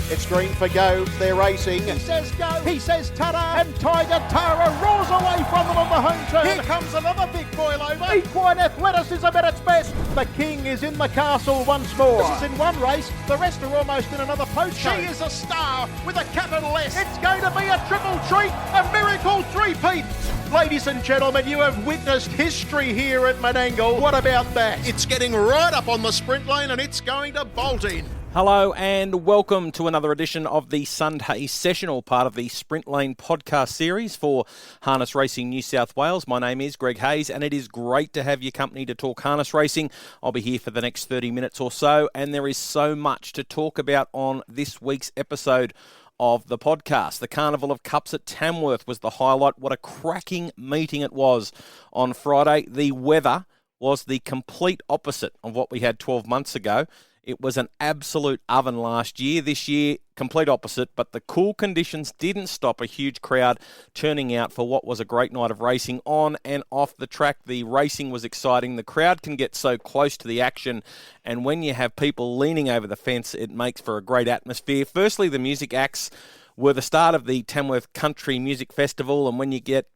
It's green for go, they're racing. He says go, he says ta-da, and Tiger Tara rolls away from them on the home turn. Here comes another big boil over. Equine athleticism at its best. The king is in the castle once more. This is in one race, the rest are almost in another postcode. She is a star with a capital S. It's going to be a triple treat, a miracle three-peat. Ladies and gentlemen, you have witnessed history here at Menangle. What about that? It's getting right up on the sprint lane and it's going to bolt in. Hello and welcome to another edition of the Sunday Sessional, part of the Sprint Lane podcast series for Harness Racing New South Wales. My name is Greg Hayes and it is great to have your company to talk harness racing. I'll be here for the next 30 minutes or so, and there is so much to talk about on this week's episode of the podcast. The Carnival of Cups at Tamworth was the highlight. What a cracking meeting it was on Friday. The weather was the complete opposite of what we had 12 months ago. It was an absolute oven last year. This year, complete opposite, but the cool conditions didn't stop a huge crowd turning out for what was a great night of racing on and off the track. The racing was exciting. The crowd can get so close to the action, and when you have people leaning over the fence, it makes for a great atmosphere. Firstly, the music acts were the start of the Tamworth Country Music Festival, and when you get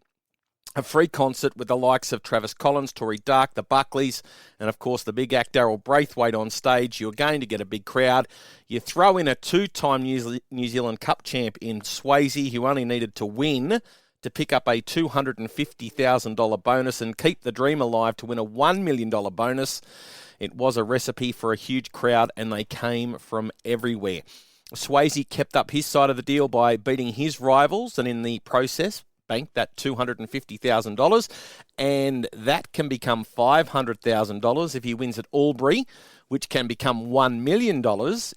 a free concert with the likes of Travis Collins, Tory Dark, the Buckleys, and of course the big act Daryl Braithwaite on stage, you're going to get a big crowd. You throw in a two-time New Zealand Cup champ in Swayze, who only needed to win to pick up a $250,000 bonus and keep the dream alive to win a $1 million bonus. It was a recipe for a huge crowd, and they came from everywhere. Swayze kept up his side of the deal by beating his rivals, and in the process bank that $250,000, and that can become $500,000 if he wins at Albury, which can become $1 million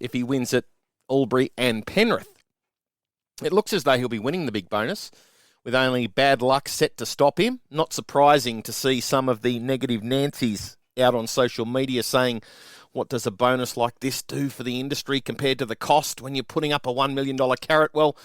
if he wins at Albury and Penrith. It looks as though he'll be winning the big bonus, with only bad luck set to stop him. Not surprising to see some of the negative Nancys out on social media saying, what does a bonus like this do for the industry compared to the cost when you're putting up a $1 million carrot? Well,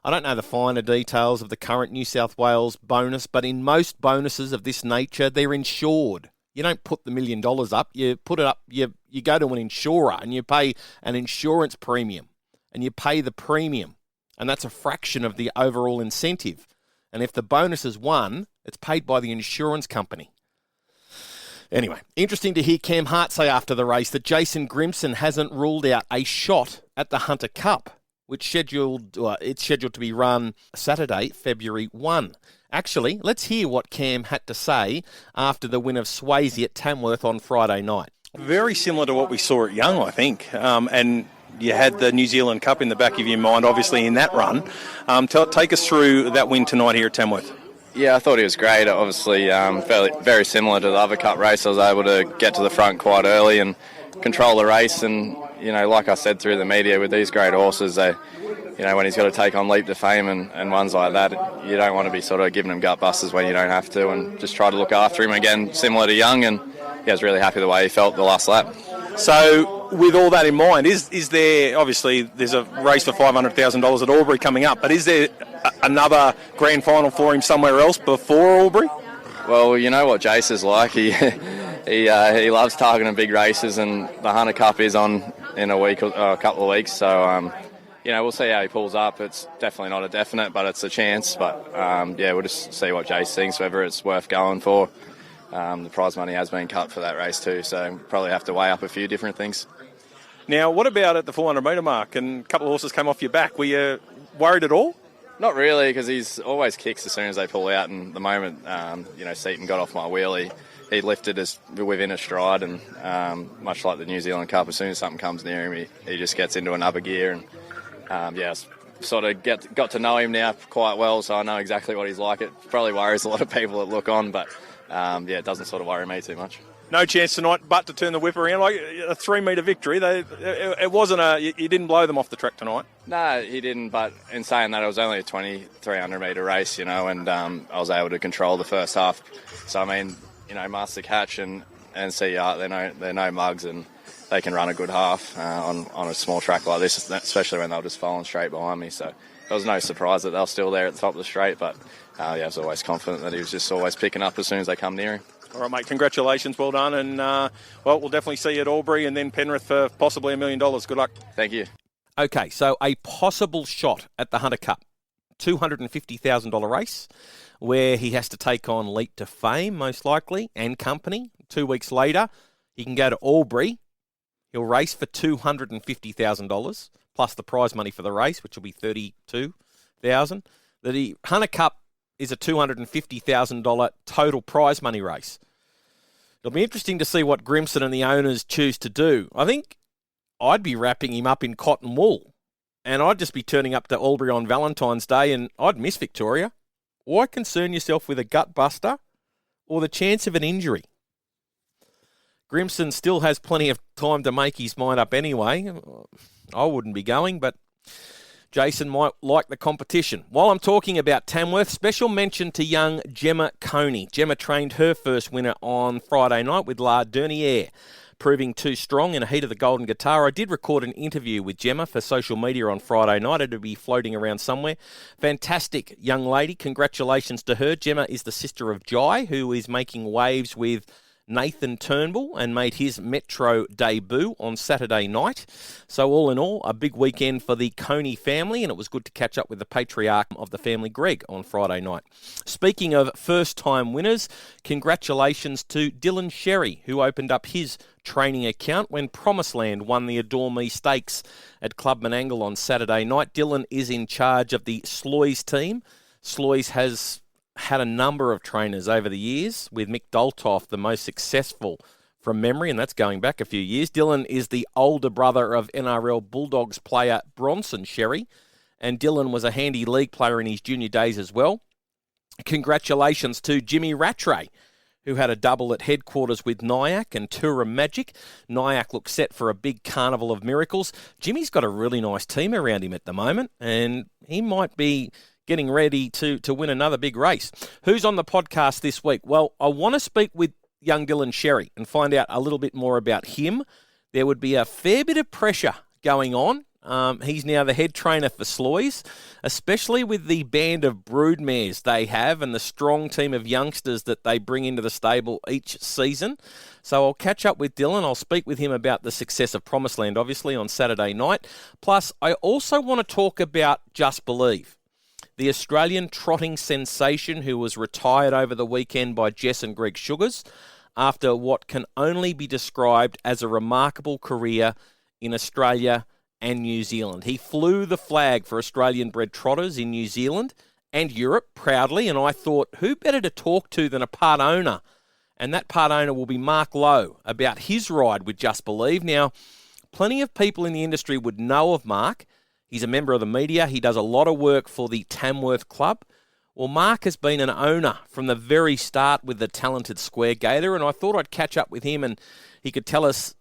I don't know the finer details of the current New South Wales bonus, but in most bonuses of this nature, they're insured. You don't put the $1 million up, you put it up, you go to an insurer and you pay an insurance premium, and you pay the premium, and that's a fraction of the overall incentive. And if the bonus is won, it's paid by the insurance company. Anyway, interesting to hear Cam Hart say after the race that Jason Grimson hasn't ruled out a shot at the Hunter Cup, which it's scheduled to be run Saturday, February 1. Actually, let's hear what Cam had to say after the win of Swayze at Tamworth on Friday night. Very similar to what we saw at Young, I think. And you had the New Zealand Cup in the back of your mind, obviously, in that run. Take us through that win tonight here at Tamworth. Yeah, I thought he was great. Obviously, very similar to the other Cup race. I was able to get to the front quite early and control the race, and like I said through the media, with these great horses, when he's got to take on Leap to Fame and ones like that, you don't want to be sort of giving him gut busters when you don't have to, and just try to look after him again, similar to Young, and I was really happy the way he felt the last lap. So, with all that in mind, is there, obviously, there's a race for $500,000 at Albury coming up, but is there another grand final for him somewhere else before Albury? Well, you know what Jace is like. He loves targeting big races, and the Hunter Cup is on in a week or a couple of weeks, so we'll see how he pulls up. It's definitely not a definite, but it's a chance. But we'll just see what Jace thinks, whether it's worth going for. The prize money has been cut for that race too, so probably have to weigh up a few different things. Now, what about at the 400 metre mark? And a couple of horses came off your back. Were you worried at all? Not really, because he's always kicks as soon as they pull out. And the moment Seaton got off my wheel, he lifted us within a stride, and much like the New Zealand Cup, as soon as something comes near him, he just gets into another gear. And sort of got to know him now quite well, so I know exactly what he's like. It probably worries a lot of people that look on, but it doesn't sort of worry me too much. No chance tonight but to turn the whip around, like a 3 metre victory. It wasn't you didn't blow them off the track tonight. No, he didn't, but in saying that, it was only a 2,300 metre race, and I was able to control the first half. So, I mean, Master Catch and CR, they're no mugs, and they can run a good half on a small track like this, especially when they were just following straight behind me. So it was no surprise that they were still there at the top of the straight, but I was always confident that he was just always picking up as soon as they come near him. All right, mate, congratulations, well done, and we'll definitely see you at Albury and then Penrith for possibly $1 million. Good luck. Thank you. Okay, so a possible shot at the Hunter Cup, $250,000 race, where he has to take on Leap to Fame, most likely, and company. 2 weeks later, he can go to Albury. He'll race for $250,000, plus the prize money for the race, which will be $32,000. The Hunter Cup is a $250,000 total prize money race. It'll be interesting to see what Grimson and the owners choose to do. I think I'd be wrapping him up in cotton wool, and I'd just be turning up to Albury on Valentine's Day, and I'd miss Victoria. Why concern yourself with a gut buster or the chance of an injury? Grimson still has plenty of time to make his mind up anyway. I wouldn't be going, but Jason might like the competition. While I'm talking about Tamworth, special mention to young Gemma Coney. Gemma trained her first winner on Friday night with La Dernière, proving too strong in a heat of the Golden Guitar. I did record an interview with Gemma for social media on Friday night. It'll be floating around somewhere. Fantastic young lady. Congratulations to her. Gemma is the sister of Jai, who is making waves with Nathan Turnbull and made his Metro debut on Saturday night. So all in all, a big weekend for the Coney family, and it was good to catch up with the patriarch of the family, Greg, on Friday night. Speaking of first-time winners, congratulations to Dylan Xerri, who opened up his training account when Promiseland won the Adore Me Stakes at Club Menangle on Saturday night. Dylan is in charge of the Sloys team. Sloys has had a number of trainers over the years, with Mick Doltoff the most successful from memory, and that's going back a few years. Dylan is the older brother of NRL Bulldogs player Bronson Xerri, and Dylan was a handy league player in his junior days as well. Congratulations to Jimmy Rattray, who had a double at headquarters with Nyack and Tura Magic. Nyack looks set for a big carnival of miracles. Jimmy's got a really nice team around him at the moment, and he might be getting ready to win another big race. Who's on the podcast this week? Well, I want to speak with young Dylan Xerri and find out a little bit more about him. There would be a fair bit of pressure going on. He's now the head trainer for Sloys, especially with the band of broodmares they have and the strong team of youngsters that they bring into the stable each season. So I'll catch up with Dylan. I'll speak with him about the success of Promiseland, obviously, on Saturday night. Plus, I also want to talk about Just Believe, the Australian trotting sensation who was retired over the weekend by Jess and Greg Sugars after what can only be described as a remarkable career in Australia and New Zealand. He flew the flag for Australian-bred trotters in New Zealand and Europe proudly, and I thought, who better to talk to than a part owner? And that part owner will be Mark Lowe, about his ride with Just Believe. Now, plenty of people in the industry would know of Mark. He's a member of the media. He does a lot of work for the Tamworth Club. Well, Mark has been an owner from the very start with the talented Square Gator, and I thought I'd catch up with him and he could tell us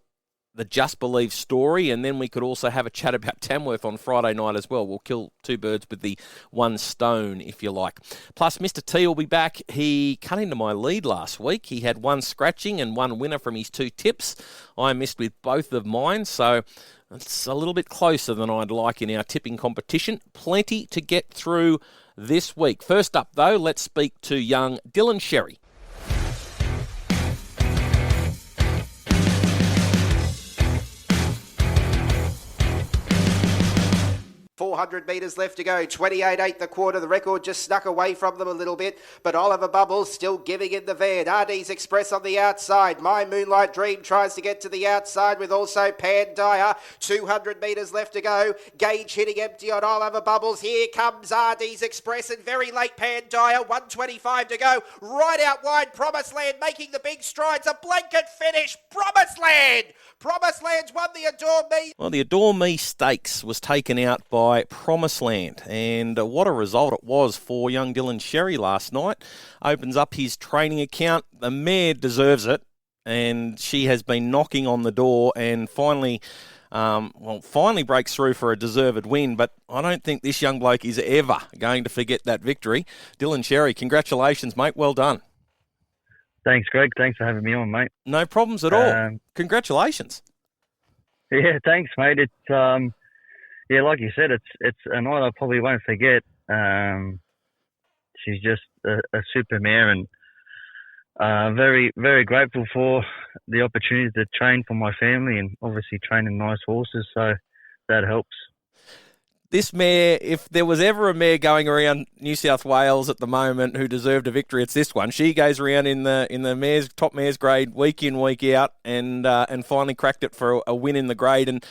the Just Believe story, and then we could also have a chat about Tamworth on Friday night as well. We'll kill two birds with the one stone, if you like. Plus, Mr. T will be back. He cut into my lead last week. He had one scratching and one winner from his two tips. I missed with both of mine, so it's a little bit closer than I'd like in our tipping competition. Plenty to get through this week. First up, though, let's speak to young Dylan Xerri. 400 metres left to go. 28.8 the quarter. The record just snuck away from them a little bit, but Oliver Bubbles still giving in the van. RD's Express on the outside. My Moonlight Dream tries to get to the outside with also Pandaya. 200 metres left to go. Gauge hitting empty on Oliver Bubbles. Here comes RD's Express and very late Pandaya. 125 to go. Right out wide, Promiseland making the big strides. A blanket finish. Promiseland! Promiseland's won the Adore Me. Well, the Adore Me Stakes was taken out by Promiseland, and what a result it was for young Dylan Xerri last night. Opens up his training account. The mare deserves it, and she has been knocking on the door and finally breaks through for a deserved win, but I don't think this young bloke is ever going to forget that victory. Dylan Xerri, congratulations, mate. Well done. Thanks, Greg. Thanks for having me on, mate. No problems at all. Congratulations. Yeah, thanks, mate. It's like you said, it's a night I probably won't forget. She's just a super mare, and very, very grateful for the opportunity to train for my family and obviously training nice horses. So that helps. This mare, if there was ever a mare going around New South Wales at the moment who deserved a victory, it's this one. She goes around in the top mares grade week in, week out, and finally cracked it for a win in the grade and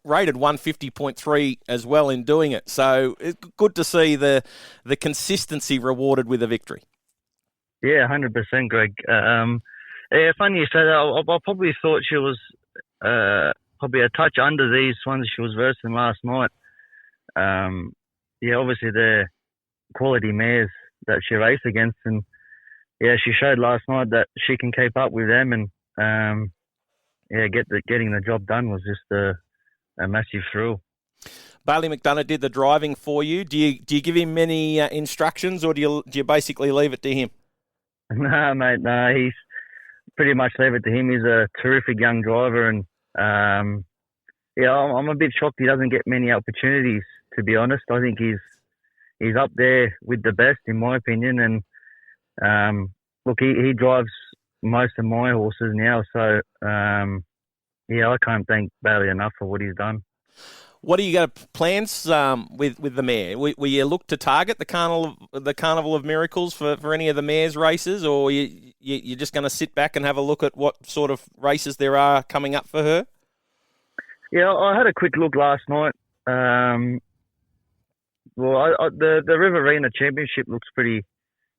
rated 150.3 as well in doing it. So it's good to see the consistency rewarded with a victory. Yeah, 100%, Greg. Yeah, funny you say that. I probably thought she was probably a touch under these ones she was versing last night. Yeah, obviously they're quality mares that she raced against, and yeah, she showed last night that she can keep up with them, and yeah, getting the job done was just a massive thrill. Bailey McDonough did the driving for you. Do you give him many instructions, or do you basically leave it to him? No, mate, no, he's pretty much leave it to him. He's a terrific young driver, and yeah, I'm a bit shocked he doesn't get many opportunities, to be honest. I think he's up there with the best, in my opinion. And look, he drives most of my horses now, so yeah, I can't thank Bailey enough for what he's done. What do you got plans with the mare? Will you look to target the Carnival of Miracles for any of the mares races, or you're just going to sit back and have a look at what sort of races there are coming up for her? Yeah, I had a quick look last night. Well, the Riverina Championship looks pretty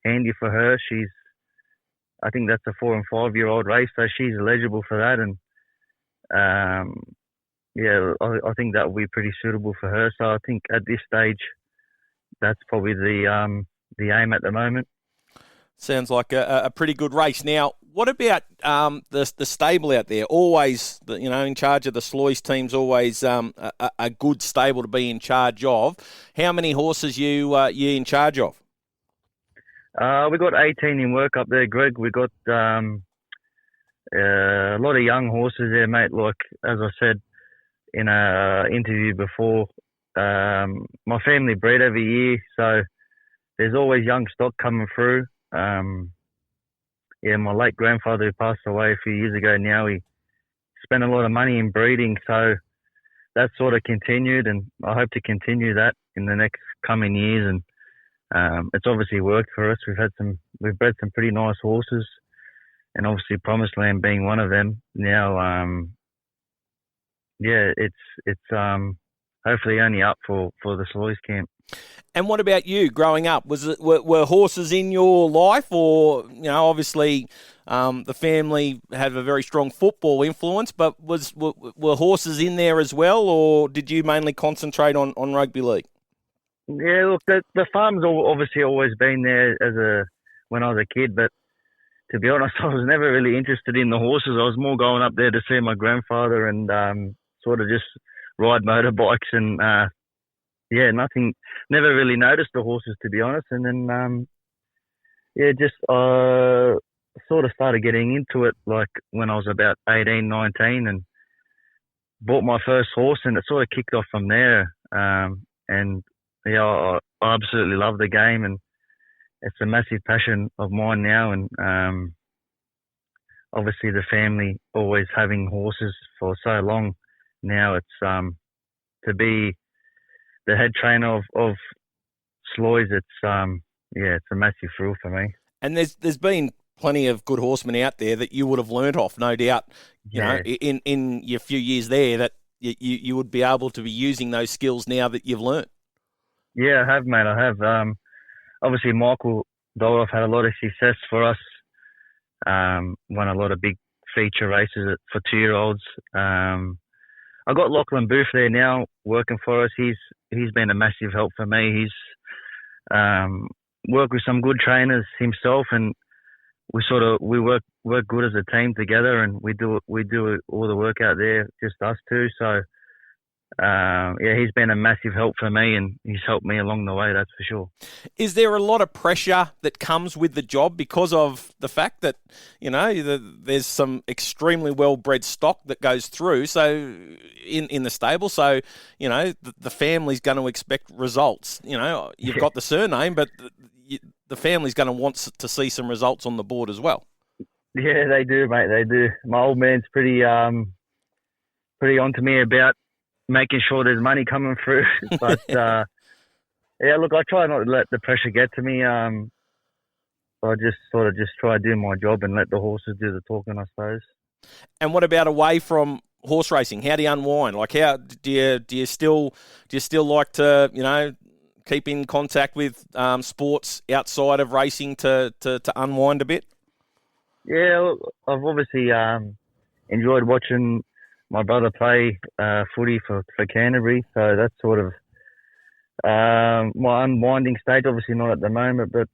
handy for her. I think that's a 4 and 5 year old race, so she's eligible for that. And yeah, I think that will be pretty suitable for her. So I think at this stage, that's probably the aim at the moment. Sounds like a pretty good race. Now, what about the stable out there? Always, in charge of the Sloys team's always a good stable to be in charge of. How many horses you in charge of? We got 18 in work up there, Greg. We got a lot of young horses there, mate. Like as I said in a interview before, my family breed every year, so there's always young stock coming through. Yeah, my late grandfather who passed away a few years ago now, he spent a lot of money in breeding, so that sort of continued, and I hope to continue that in the next coming years. And it's obviously worked for us. We've bred some pretty nice horses, and obviously Promiseland being one of them. Now, yeah, it's hopefully only up for the Sloys camp. And what about you growing up? Were horses in your life, or obviously the family had a very strong football influence, but were horses in there as well, or did you mainly concentrate on rugby league? Yeah, look, the farm's obviously always been there when I was a kid, but to be honest, I was never really interested in the horses. I was more going up there to see my grandfather and sort of just ride motorbikes and yeah, never really noticed the horses, to be honest. And then yeah, just sort of started getting into it like when I was about 18, 19 and bought my first horse, and it sort of kicked off from there. And yeah, I absolutely love the game, and it's a massive passion of mine now. And obviously the family always having horses for so long now, it's to be the head trainer of Sloys, it's yeah, it's a massive thrill for me. And there's been plenty of good horsemen out there that you would have learnt off, no doubt. You know, in your few years there, that you would be able to be using those skills now that you've learnt. Yeah, I have, mate. I have. Obviously, Michael Dolph had a lot of success for us. Won a lot of big feature races for 2-year-olds. I got Lachlan Booth there now working for us. He's been a massive help for me. He's worked with some good trainers himself, and we work good as a team together, and we do all the work out there, just us two. So yeah, he's been a massive help for me, and he's helped me along the way, that's for sure. Is there a lot of pressure that comes with the job because of the fact that, there's some extremely well-bred stock that goes through, so in the stable, so, the family's going to expect results. You've got the surname, but the family's going to want to see some results on the board as well. Yeah, they do, mate, they do. My old man's pretty on to me about making sure there's money coming through. But yeah, look, I try not to let the pressure get to me. I just try to do my job and let the horses do the talking, I suppose. And what about away from horse racing? How do you unwind? Like, how do you still like to keep in contact with sports outside of racing to unwind a bit? Yeah, I've obviously enjoyed watching my brother play footy for Canterbury, so that's sort of my unwinding stage. Obviously not at the moment, but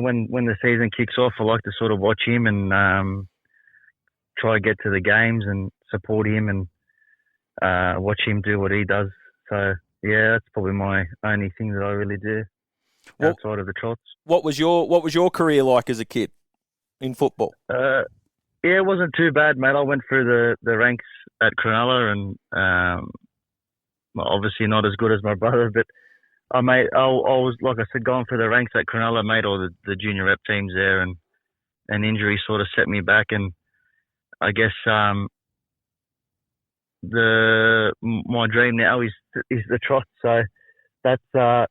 when the season kicks off, I like to sort of watch him and try to get to the games and support him and watch him do what he does. So yeah, that's probably my only thing that I really do outside of the trots. What was your career like as a kid in football? Yeah, it wasn't too bad, mate. I went through the ranks at Cronulla and obviously not as good as my brother, but I was, like I said, going through the ranks at Cronulla, made all the junior rep teams there, and an injury sort of set me back. And I guess my dream now is the trot. So that's the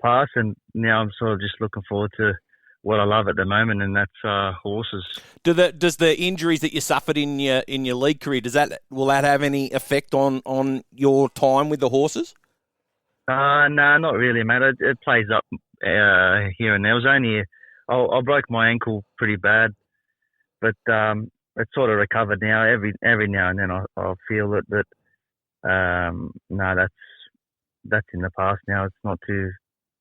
past, and now I'm sort of just looking forward to what I love at the moment, and that's horses. Does the injuries that you suffered in your league career, will that have any effect on your time with the horses? No, not really, mate. It plays up here and there. It was only I broke my ankle pretty bad, but it's sort of recovered now. Every now and then I'll feel it, but no, that's in the past now. It's not too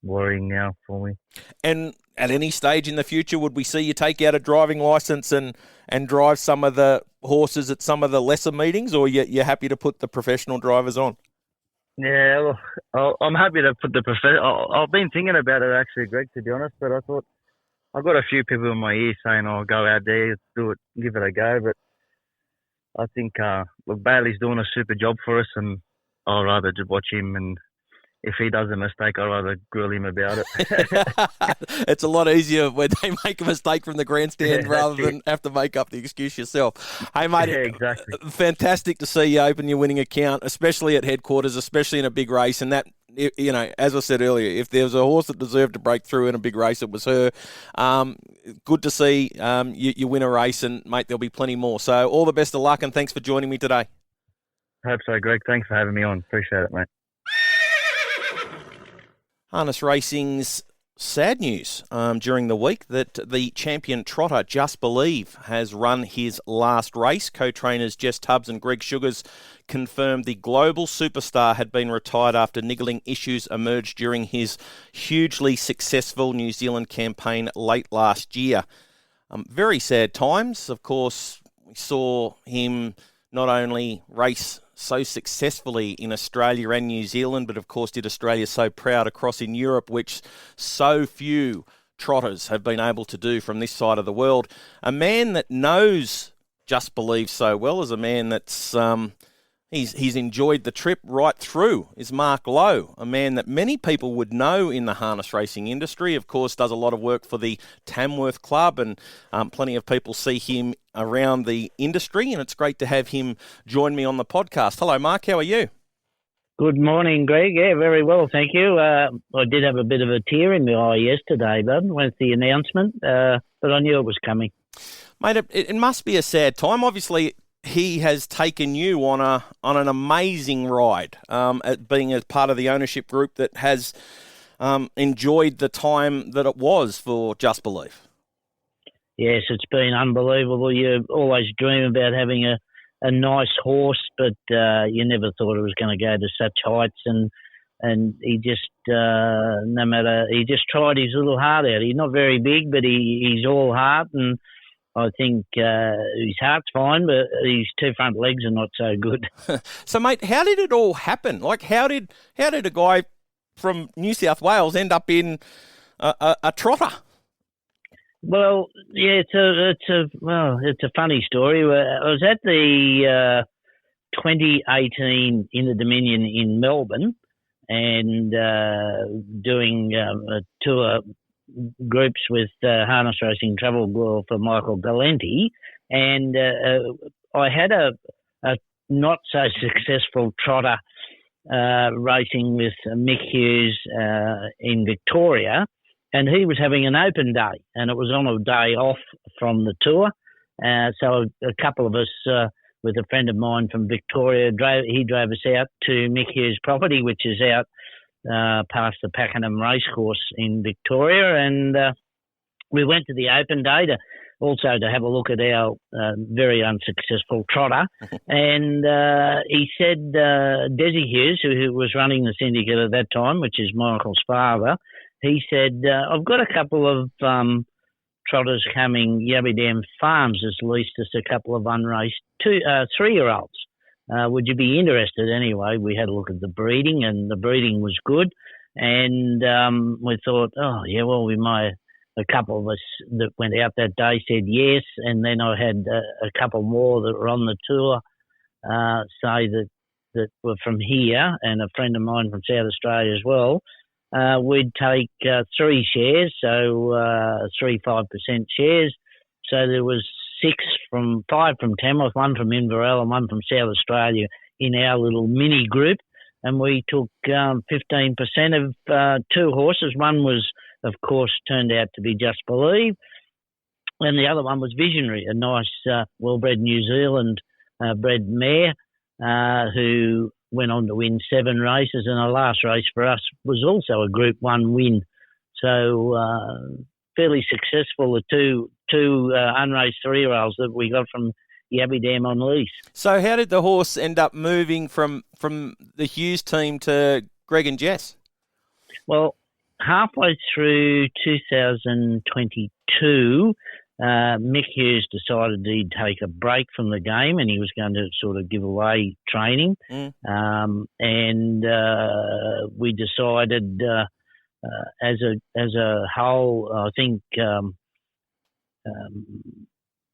worrying now for me. And at any stage in the future, would we see you take out a driving licence and drive some of the horses at some of the lesser meetings, or you're happy to put the professional drivers on? Yeah, well, I'm happy to put the professional. I've been thinking about it actually, Greg, to be honest, but I thought I've got a few people in my ear saying, "Oh, go out there, do it, give it a go." But I think look, Bailey's doing a super job for us, and I'd rather just watch him, and if he does a mistake, I'd rather grill him about it. It's a lot easier when they make a mistake from the grandstand rather than have to make up the excuse yourself. Hey, mate, yeah, exactly. Fantastic to see you open your winning account, especially at headquarters, especially in a big race. And that, as I said earlier, if there was a horse that deserved to break through in a big race, it was her. Good to see you win a race, and, mate, there'll be plenty more. So all the best of luck, and thanks for joining me today. Hope so, Greg. Thanks for having me on. Appreciate it, mate. Harness Racing's sad news during the week that the champion trotter, Just Believe, has run his last race. Co-trainers Jess Tubbs and Greg Sugars confirmed the global superstar had been retired after niggling issues emerged during his hugely successful New Zealand campaign late last year. Very sad times. Of course, we saw him not only race so successfully in Australia and New Zealand, but of course did Australia so proud across in Europe, which so few trotters have been able to do from this side of the world. A man that knows Just Believe so well is a man that's he's enjoyed the trip right through is Mark Lowe, a man that many people would know in the harness racing industry. Of course, does a lot of work for the Tamworth Club, and plenty of people see him around the industry, and it's great to have him join me on the podcast. Hello, Mark. How are you? Good morning, Greg. Yeah, very well, thank you. I did have a bit of a tear in my eye yesterday, bud, with the announcement, but I knew it was coming. Mate, it must be a sad time. Obviously, he has taken you on an amazing ride, at being a part of the ownership group that has enjoyed the time that it was for Just Believe. Yes, it's been unbelievable. You always dream about having a nice horse, but you never thought it was going to go to such heights. And he just, he just tried his little heart out. He's not very big, but he's all heart, and I think his heart's fine, but his two front legs are not so good. So, mate, how did it all happen? Like, how did a guy from New South Wales end up in a trotter? Well, yeah, it's a funny story. I was at the 2018 in the Dominion in Melbourne, and doing a tour groups with Harness Racing Travel Girl for Michael Galenti, and I had a not so successful trotter racing with Mick Hughes in Victoria, and he was having an open day, and it was on a day off from the tour. So a couple of us, with a friend of mine from Victoria, he drove us out to Mick Hughes' property, which is out past the Pakenham Racecourse in Victoria, and we went to the open day to have a look at our very unsuccessful trotter. And he said, Desi Hughes, who was running the syndicate at that time, which is Michael's father, he said, I've got a couple of trotters coming, Yabby Dam Farms has leased us a couple of unraced 3-year-olds. Would you be interested? Anyway, we had a look at the breeding, and the breeding was good. And we thought, we might. A couple of us that went out that day said yes, and then I had a couple more that were on the tour say that were from here, and a friend of mine from South Australia as well. We'd take 3 shares, so 3 5% shares. So there was 5 from Tamworth, 1 from Inverell, and 1 from South Australia in our little mini group, and we took 15% of 2 horses. One was, of course, turned out to be Just Believe, and the other one was Visionary, a nice, well-bred New Zealand bred mare who went on to win 7 races, and the last race for us was also a Group 1 win. So fairly successful, the two unraced 3-year-olds that we got from Yabby Dam on lease. So how did the horse end up moving from the Hughes team to Greg and Jess? Well, halfway through 2022, Mick Hughes decided he'd take a break from the game, and he was going to sort of give away training. And we decided as a whole, I think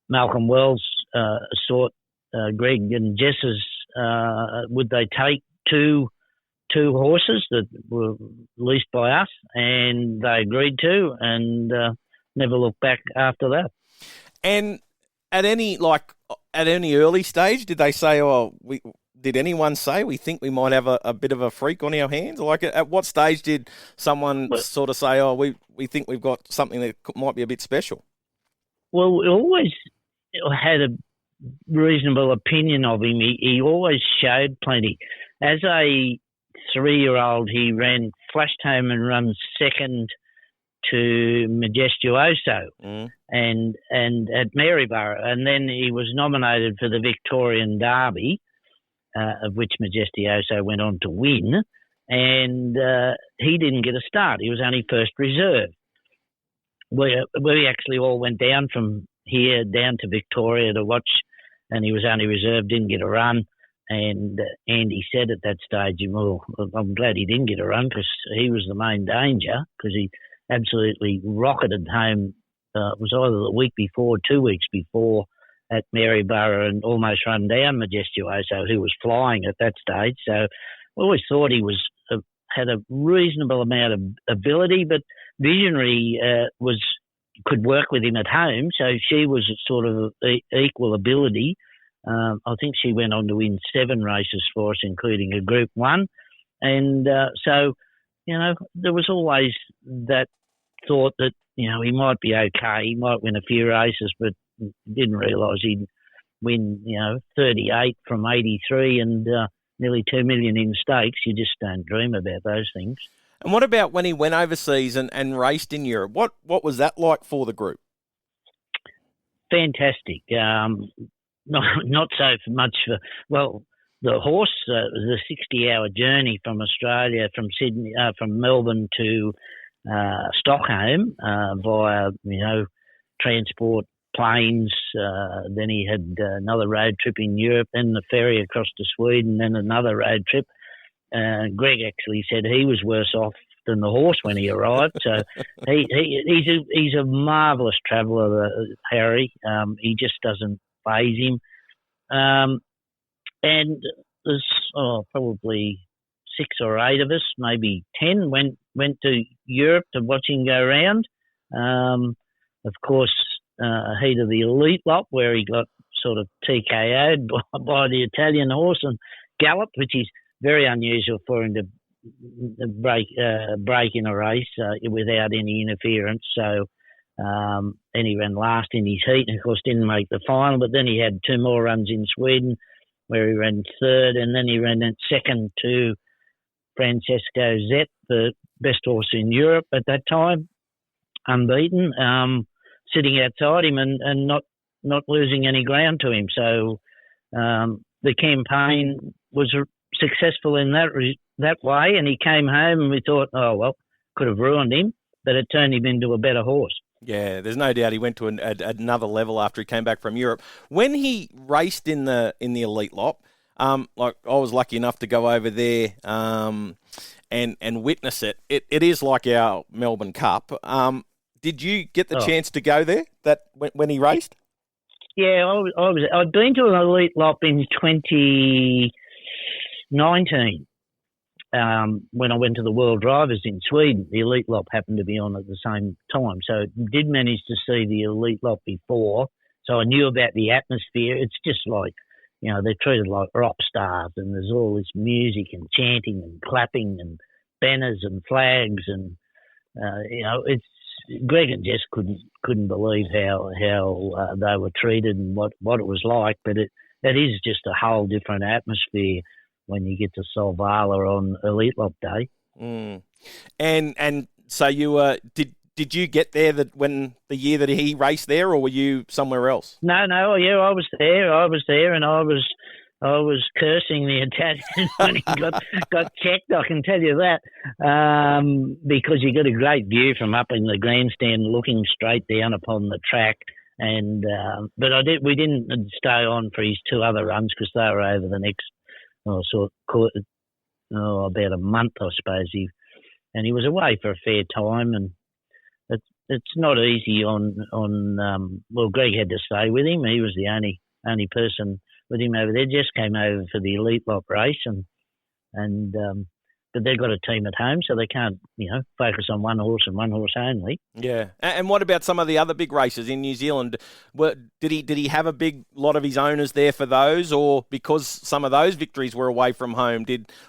Malcolm Wells sought Greg and Jess's, would they take two horses that were leased by us, and they agreed to, and never looked back after that. And at any early stage, did they say, did anyone say we think we might have a bit of a freak on our hands? Like, at what stage did someone sort of say, we think we've got something that might be a bit special? Well, we always had a reasonable opinion of him. He always showed plenty. As a 3-year-old, he flashed home and run second to Majestuoso and at Maryborough, and then he was nominated for the Victorian Derby, of which Majestuoso went on to win, and he didn't get a start. He was only first reserve. We actually all went down from here down to Victoria to watch, and he was only reserve, didn't get a run. And Andy said at that stage, well, I'm glad he didn't get a run because he was the main danger, because he absolutely rocketed home. It was either the week before, 2 weeks before, at Maryborough, and almost run down Majestuoso, who was flying at that stage. So I always thought he had a reasonable amount of ability, but Visionary could work with him at home, so she was sort of equal ability. I think she went on to win 7 races for us, including a Group 1. And so, there was always that thought that, he might be okay. He might win a few races, but didn't realise he'd win, 38 from 83 and nearly 2 million in stakes. You just don't dream about those things. And what about when he went overseas and raced in Europe? What was that like for the group? Fantastic. Not so much for, the horse, the 60-hour journey from Australia, from Sydney, from Melbourne to Stockholm via, transport planes. Then he had another road trip in Europe, then the ferry across to Sweden, then another road trip. Greg actually said he was worse off than the horse when he arrived. So he's a marvellous traveller, Harry. He just doesn't faze him. And there's probably 6 or 8 of us, maybe 10, went to Europe to watch him go round. Of course, heat of the elite lot, where he got sort of TKO'd by the Italian horse and galloped, which is very unusual for him to break in a race without any interference. So, and he ran last in his heat and, of course, didn't make the final. But then he had 2 more runs in Sweden where he ran third, and then he ran that second to Francesco Zet, the best horse in Europe at that time, unbeaten, sitting outside him and not losing any ground to him. So the campaign was successful in that way, and he came home and we thought, oh, well, could have ruined him, but it turned him into a better horse. Yeah, there's no doubt he went to another level after he came back from Europe. When he raced in the Elite Lot, like I was lucky enough to go over there and witness it. It is like our Melbourne Cup. Did you get the chance to go there when he raced? Yeah, I'd been to an Elite Lot in 2019 when I went to the World Drivers in Sweden. The Elite Lot happened to be on at the same time, so I did manage to see the Elite Lot before. So I knew about the atmosphere. It's just like, they're treated like rock stars, and there's all this music and chanting and clapping and banners and flags, and it's Greg and Jess couldn't believe how they were treated and what it was like. But it is just a whole different atmosphere when you get to Solvala on Elite Lot Day. Mm. And so you did you get there when the year that he raced there, or were you somewhere else? No, yeah, I was there, and I was cursing the Italian when he got checked. I can tell you that, because you got a great view from up in the grandstand, looking straight down upon the track. And but we didn't stay on for his 2 other runs because they were over the next about a month, I suppose. He was away for a fair time, and it's not easy on well, Greg had to stay with him. He was the only person with him over there. Jess came over for the Elite Lot race, and but they've got a team at home, so they can't focus on one horse and one horse only. Yeah, and what about some of the other big races in New Zealand? Did he have a big lot of his owners there for those, or because some of those victories were away from home,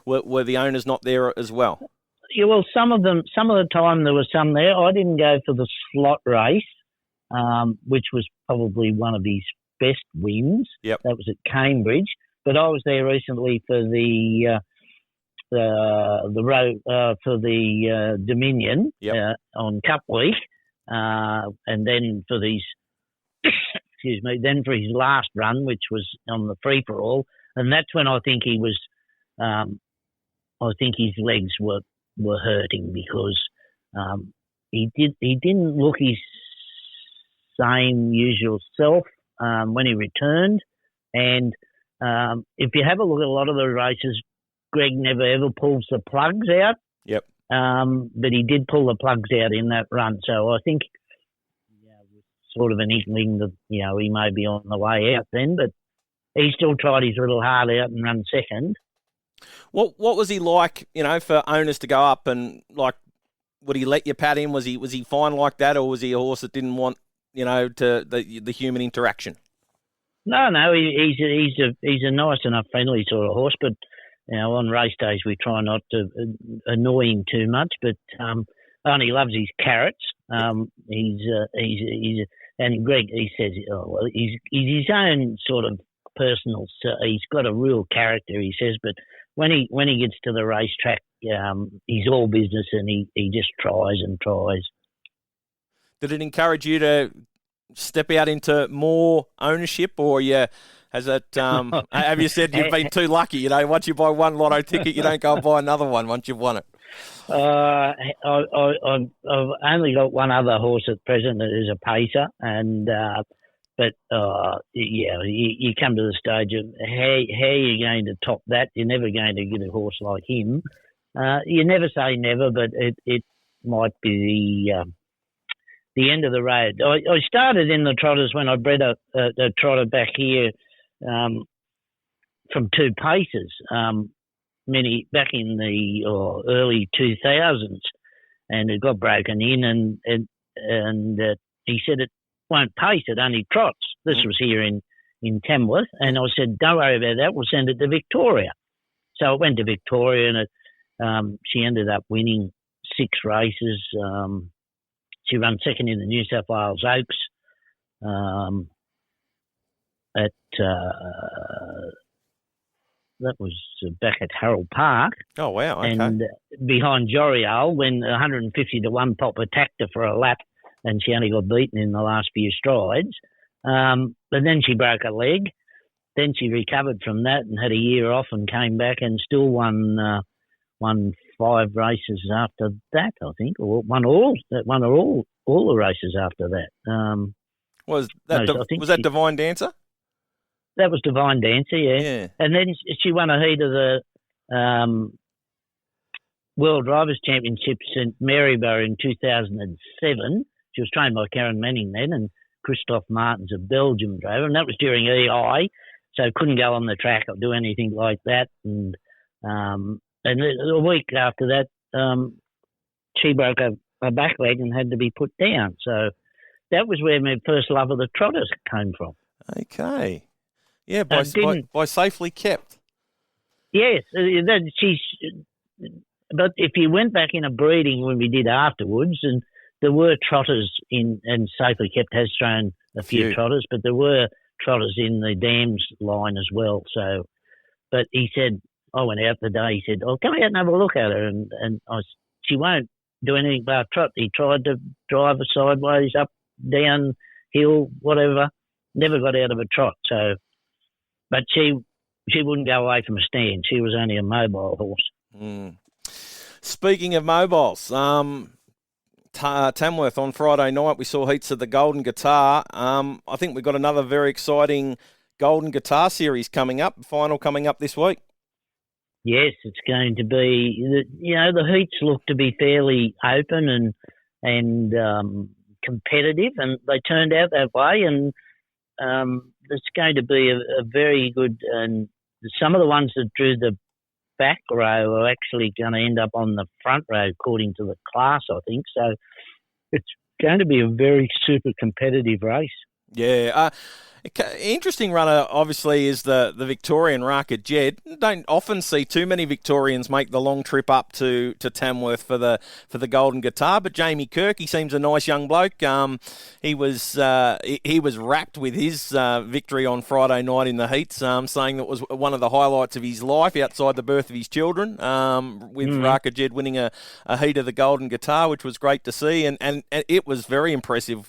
were the owners not there as well? Yeah, well, some of the time there were some there. I didn't go for the slot race, which was probably one of his best wins. Yep. That was at Cambridge. But I was there recently for the road for the Dominion. Yep. On Cup Week, and then for these, then for his last run, which was on the free for all, and that's when I think he was. I think his legs were hurting because he didn't look his same usual self when he returned. And if you have a look at a lot of the races, Greg never ever pulls the plugs out. Yep. But he did pull the plugs out in that run. So I think sort of an inkling that he may be on the way out then, but he still tried his little heart out and run second. What was he like, for owners to go up and, like, would he let you pat him? Was he fine like that, or was he a horse that didn't want, to the human interaction? No, he's a nice enough, friendly sort of horse, but on race days we try not to annoy him too much. But he loves his carrots. And Greg, he says, he's his own sort of personal. He's got a real character, he says, but when he gets to the racetrack, he's all business, and he just tries and tries. Did it encourage you to step out into more ownership, or has it? Have you said you've been too lucky? Once you buy one lotto ticket, you don't go and buy another one once you've won it. I've only got one other horse at present that is a pacer, and you come to the stage of how you're going to top that. You're never going to get a horse like him. You never say never, but it might be the end of the road. I started in the trotters when I bred a trotter back here from 2 paces, back in the early 2000s, and it got broken in, and he said it won't pace, it only trots. This was here in Tamworth, and I said, don't worry about that, we'll send it to Victoria. So it went to Victoria, and she ended up winning 6 races. She ran second in the New South Wales Oaks that was back at Harold Park. Oh, wow, okay. And behind Jorial, when 150 to 1 Pop attacked her for a lap, and she only got beaten in the last few strides. But then she broke her leg. Then she recovered from that and had a year off and came back and still won 5 races after that, I think, or won all the races after that. Was that Divine Dancer? That was Divine Dancer, Yeah. And then she won a heat of the World Drivers' Championships in Maryborough in 2007. She was trained by Karen Manning then, and Christophe Martins, a Belgium driver, and that was during EI, so couldn't go on the track or do anything like that. And a week after that, she broke her back leg and had to be put down. So that was where my first love of the trotters came from. Okay. Yeah, by Safely Kept. Yes, but if you went back in a breeding when we did afterwards, and there were trotters and Safely Kept has thrown a few trotters, but there were trotters in the dams line as well. So, but he said, I went out the day, he said, oh, come out and have a look at her. And she won't do anything but trot. He tried to drive her sideways, up, down, hill, whatever, never got out of a trot. So, but she wouldn't go away from a stand. She was only a mobile horse. Mm. Speaking of mobiles, Tamworth on Friday night, we saw heats of the Golden Guitar. I think we've got another very exciting Golden Guitar series coming up, final coming up this week. Yes, it's going to be, the heats look to be fairly open and competitive, and they turned out that way, and it's going to be a very good, and some of the ones that drew the back row are actually going to end up on the front row according to the class, I think. So it's going to be a very super competitive race. Yeah. Interesting runner, obviously, is the Victorian Raka Jed. Don't often see too many Victorians make the long trip up to Tamworth for the Golden Guitar, but Jamie Kirk, he seems a nice young bloke. He was wrapped with his victory on Friday night in the heats, saying that was one of the highlights of his life outside the birth of his children, with Raka Jed winning a heat of the Golden Guitar, which was great to see, and it was very impressive.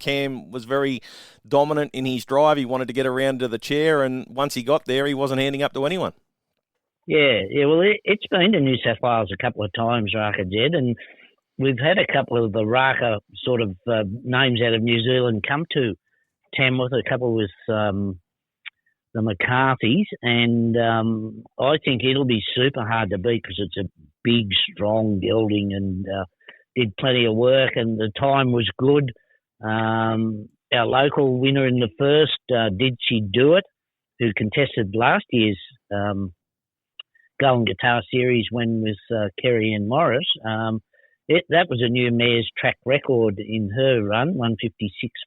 Cam was very dominant in his drive. He wanted to get around to the chair, and once he got there, he wasn't handing up to anyone. Yeah. Well, it's been to New South Wales a couple of times, Raka Jed, and we've had a couple of the Raka sort of names out of New Zealand come to Tamworth, a couple with the McCarthys, and I think it'll be super hard to beat because it's a big, strong gelding and did plenty of work, and the time was good. Our local winner in the first, Did She Do It, who contested last year's Golden Guitar Series when with Kerry Ann Morris. That was a new mare's track record in her run,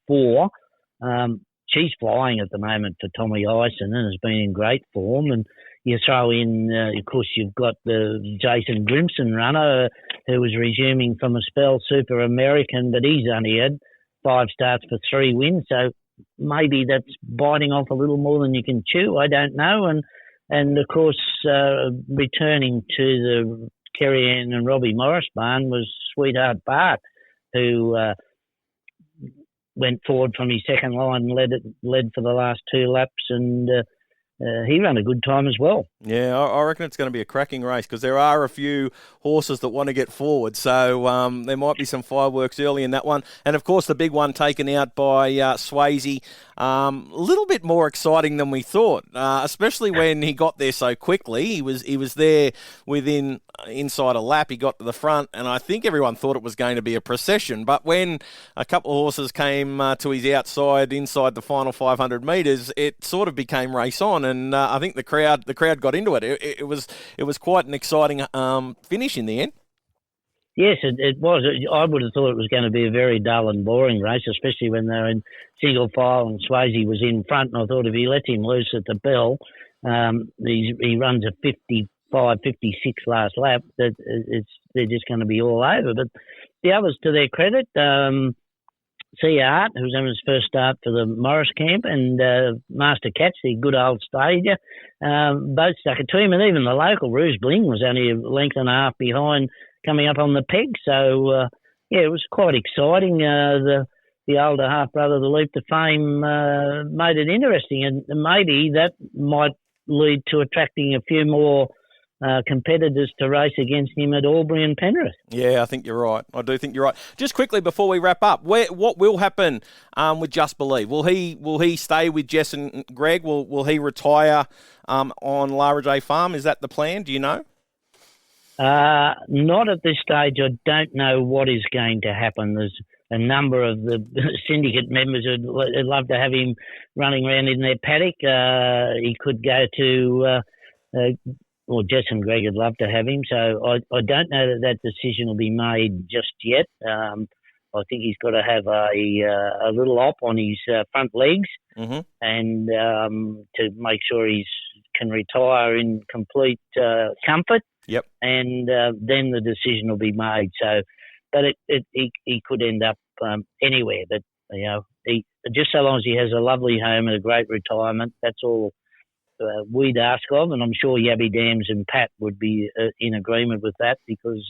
156.4. She's flying at the moment for Tommy Ison and has been in great form. And you throw in, of course, you've got the Jason Grimson runner who was resuming from a spell, Super American, but he's only had 5 starts for 3 wins, so maybe that's biting off a little more than you can chew. I don't know. And of course, returning to the Kerry Ann and Robbie Morris barn was Sweetheart Bart, who went forward from his second line and led for the last 2 laps, and he ran a good time as well. Yeah, I reckon it's going to be a cracking race because there are a few horses that want to get forward. So there might be some fireworks early in that one. And, of course, the big one taken out by Swayze. A little bit more exciting than we thought, especially when he got there so quickly. He was there within inside a lap. He got to the front, and I think everyone thought it was going to be a procession. But when a couple of horses came to his outside, inside the final 500 metres, it sort of became race on. And I think the crowd got into it. It was quite an exciting finish in the end. Yes, it was. I would have thought it was going to be a very dull and boring race, especially when they were in single file and Swayze was in front. And I thought if he let him loose at the bell, he runs a 5:56 last lap, they're just going to be all over. But the others, to their credit, C. Art, who's having his first start for the Morris camp, and Master Catch, the good old stager, both stuck it to him. And even the local, Rouge Bling, was only a length and a half behind coming up on the peg. So, it was quite exciting. The older half-brother, the Leap to Fame, made it interesting. And maybe that might lead to attracting a few more competitors to race against him at Albury and Penrith. Yeah, I think you're right. I do think you're right. Just quickly before we wrap up, what will happen with Just Believe? Will he stay with Jess and Greg? Will he retire on Lara J Farm? Is that the plan? Do you know? Not at this stage. I don't know what is going to happen. There's a number of the syndicate members who'd love to have him running around in their paddock. He could go to... Jess and Greg would love to have him, so I don't know that decision will be made just yet. I think he's got to have a little op on his front legs, and to make sure he can retire in complete comfort. Yep. And then the decision will be made. So, but he could end up anywhere. But he just so long as he has a lovely home and a great retirement, that's all we'd ask of, and I'm sure Yabby Dams and Pat would be in agreement with that, because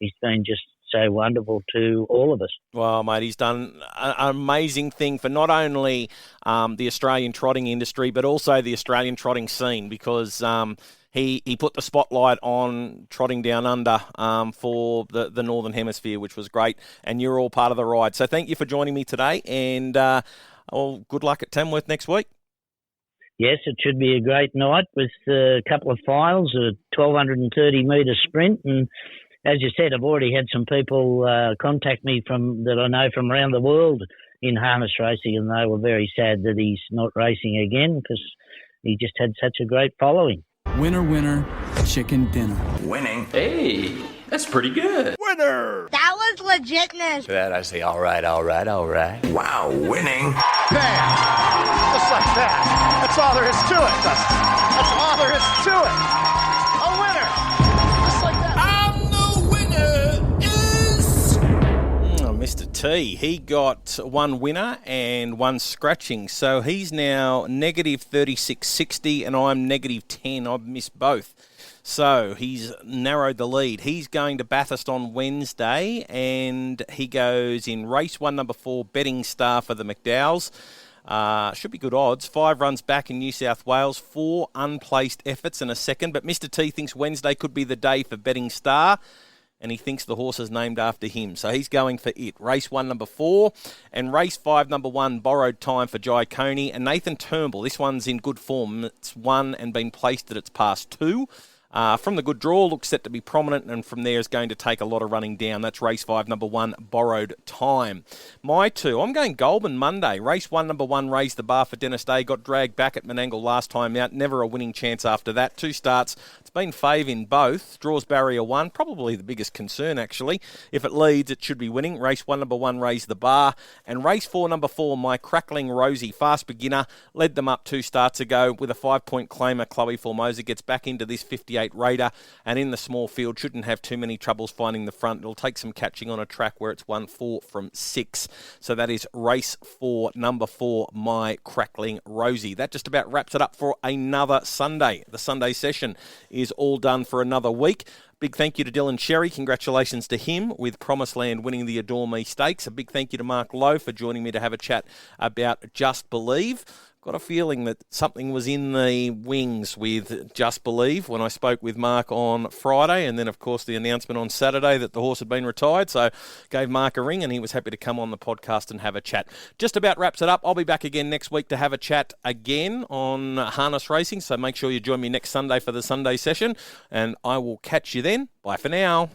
he's been just so wonderful to all of us. Well, mate, he's done an amazing thing for not only the Australian trotting industry, but also the Australian trotting scene, because he put the spotlight on trotting down under for the Northern Hemisphere, which was great, and you're all part of the ride. So thank you for joining me today, and good luck at Tamworth next week. Yes, it should be a great night with a couple of finals, a 1,230-metre sprint. And as you said, I've already had some people contact me that I know from around the world in harness racing, and they were very sad that he's not racing again, because he just had such a great following. Winner, winner, chicken dinner. Winning. Hey, that's pretty good. Winner! That was legitness. To that I say, all right. Wow, winning. Bam! Just like that. That's all there is to it. That's all there is to it. A winner! Just like that. And the winner is... Mr. T, he got one winner and one scratching, so he's now negative 36.60 and I'm negative 10. I've missed both. So he's narrowed the lead. He's going to Bathurst on Wednesday, and he goes in race 1, number 4, Betting Star for the McDowells. Should be good odds. 5 runs back in New South Wales, 4 unplaced efforts and a second. But Mr. T thinks Wednesday could be the day for Betting Star, and he thinks the horse is named after him. So he's going for it. Race 1, number 4, and race 5, number 1, Borrowed Time for Jai Coney. And Nathan Turnbull, this one's in good form. It's won and been placed at its past 2. From the good draw, looks set to be prominent, and from there is going to take a lot of running down. That's race 5, number 1, Borrowed Time. My 2, I'm going Goulburn Monday. Race 1, number 1, Raised the Bar for Dennis Day. Got dragged back at Menangle last time out. Never a winning chance after that. 2 starts. It's been fave in both. Draws barrier 1. Probably the biggest concern, actually. If it leads, it should be winning. Race 1, number 1, Raised the Bar. And race 4, number 4, My Crackling Rosie. Fast beginner. Led them up 2 starts ago with a 5-point claimer. Chloe Formosa gets back into this 58 Raider, and in the small field shouldn't have too many troubles finding the front. It'll take some catching on a track where it's won 4 from 6. So that is race 4, number 4, My Crackling Rosie. That just about wraps it up for another Sunday. The Sunday session is all done for another week. Big thank you to Dylan Xerri. Congratulations to him with Promiseland winning the Adore Me Stakes. A big thank you to Mark Lowe for joining me to have a chat about Just Believe. Got a feeling that something was in the wings with Just Believe when I spoke with Mark on Friday, and then, of course, the announcement on Saturday that the horse had been retired. So gave Mark a ring, and he was happy to come on the podcast and have a chat. Just about wraps it up. I'll be back again next week to have a chat again on harness racing, so make sure you join me next Sunday for the Sunday session, and I will catch you then. Bye for now.